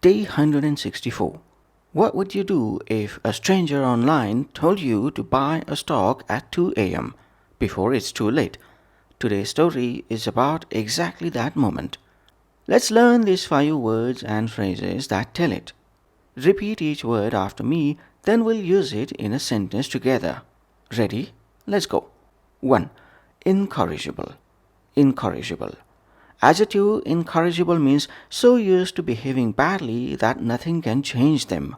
Day 164. What would you do if a stranger online told you to buy a stock at 2 a.m. before it's too late? Today's story is about exactly that moment. Let's learn these 5 words and phrases that tell it. Repeat each word after me, then we'll use it in a sentence together. Ready? Let's go. 1. Incorrigible. Incorrigible. Adjective incorrigible means so used to behaving badly that nothing can change them.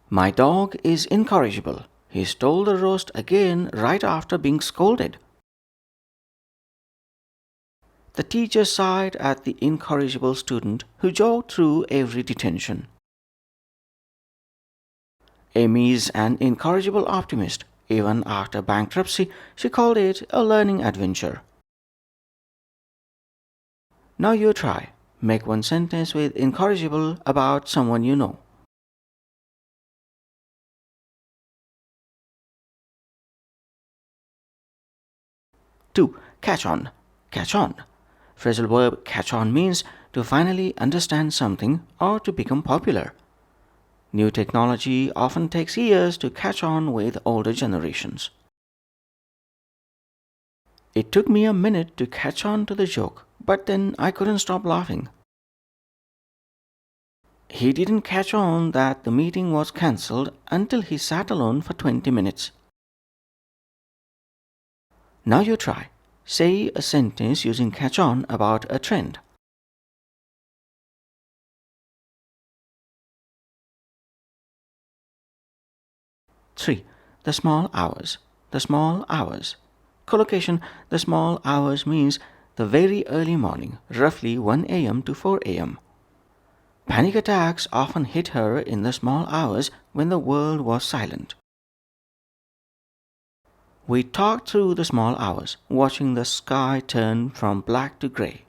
My dog is incorrigible. He stole the roast again right after being scolded. The teacher sighed at the incorrigible student who jogged through every detention. Amy's an incorrigible optimist. Even after bankruptcy, she called it a learning adventure. Now you try. Make one sentence with incorrigible about someone you know. Two. Catch on. Catch on. Phrasal verb catch on means to finally understand something or to become popular. New technology often takes years to catch on with older generations. It took me a minute to catch on to the joke, but then I couldn't stop laughing. He didn't catch on that the meeting was cancelled until he sat alone for 20 minutes. Now you try. Say a sentence using catch on about a trend. Three. The small hours. The small hours. Collocation, the small hours means the very early morning, roughly 1 a.m. to 4 a.m. Panic attacks often hit her in the small hours when the world was silent. We talked through the small hours, watching the sky turn from black to grey.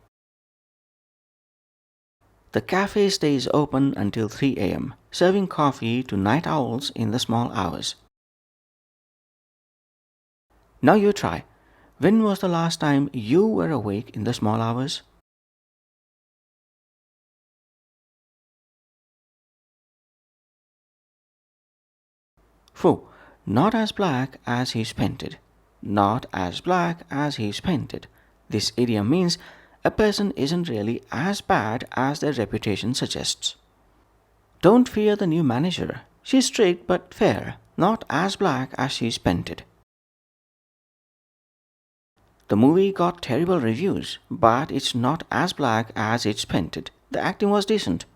The cafe stays open until 3 a.m., serving coffee to night owls in the small hours. Now you try. When was the last time you were awake in the small hours? Four. Not as black as he's painted. Not as black as he's painted. This idiom means a person isn't really as bad as their reputation suggests. Don't fear the new manager. She's strict but fair, not as black as she's painted. The movie got terrible reviews, but it's not as black as it's painted. The acting was decent.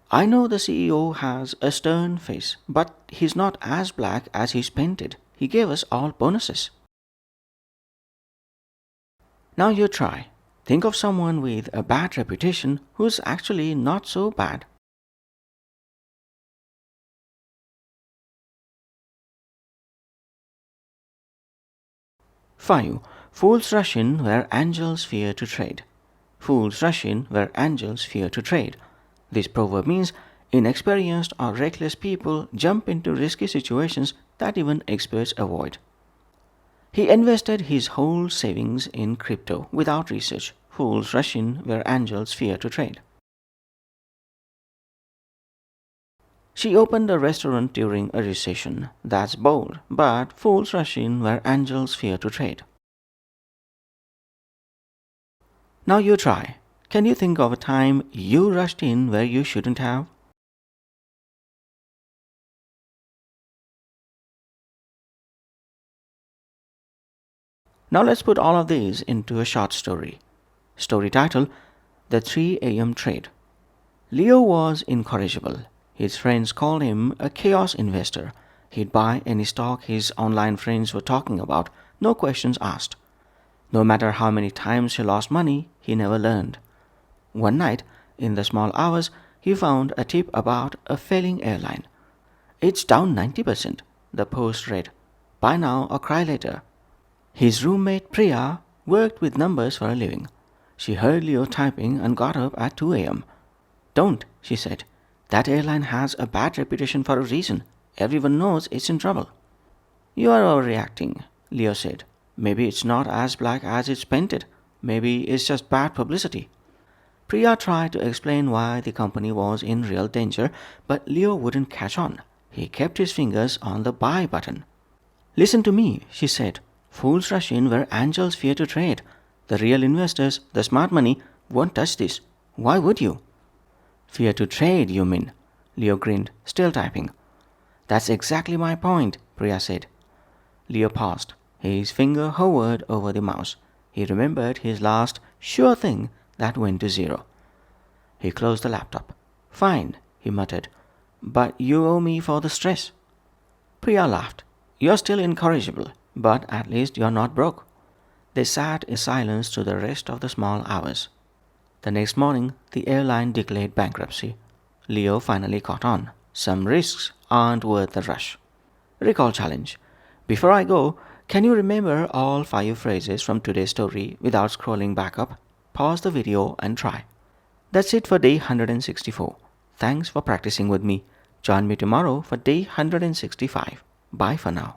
I know the CEO has a stern face, but he's not as black as he's painted. He gave us all bonuses. Now you try. Think of someone with a bad reputation who's actually not so bad. 5. Fools rush in where angels fear to tread. Fools rush in where angels fear to tread. This proverb means inexperienced or reckless people jump into risky situations that even experts avoid. He invested his whole savings in crypto without research. Fools rush in where angels fear to tread. She opened a restaurant during a recession. That's bold, but fools rush in where angels fear to tread. Now you try. Can you think of a time you rushed in where you shouldn't have? Now let's put all of these into a short story. Story title: The 3 a.m. Trade. Leo was incorrigible. His friends called him a chaos investor. He'd buy any stock his online friends were talking about, no questions asked. No matter how many times he lost money, he never learned. One night, in the small hours, he found a tip about a failing airline. It's down 90%, the post read. Buy now or cry later. His roommate Priya worked with numbers for a living. She heard Leo typing and got up at 2 a.m. Don't, she said. That airline has a bad reputation for a reason. Everyone knows it's in trouble. You are overreacting, Leo said. Maybe it's not as black as it's painted. Maybe it's just bad publicity. Priya tried to explain why the company was in real danger, but Leo wouldn't catch on. He kept his fingers on the buy button. Listen to me, she said. Fools rush in where angels fear to trade. The real investors, the smart money, won't touch this. Why would you? Fear to trade, you mean? Leo grinned, still typing. That's exactly my point, Priya said. Leo paused. His finger hovered over the mouse. He remembered his last sure thing that went to zero. He closed the laptop. Fine, he muttered. But you owe me for the stress. Priya laughed. You're still incorrigible, but at least you're not broke. They sat in silence through the rest of the small hours. The next morning, the airline declared bankruptcy. Leo finally caught on. Some risks aren't worth the rush. Recall challenge. Before I go, can you remember all 5 phrases from today's story without scrolling back up? Pause the video and try. That's it for day 164. Thanks for practicing with me. Join me tomorrow for day 165. Bye for now.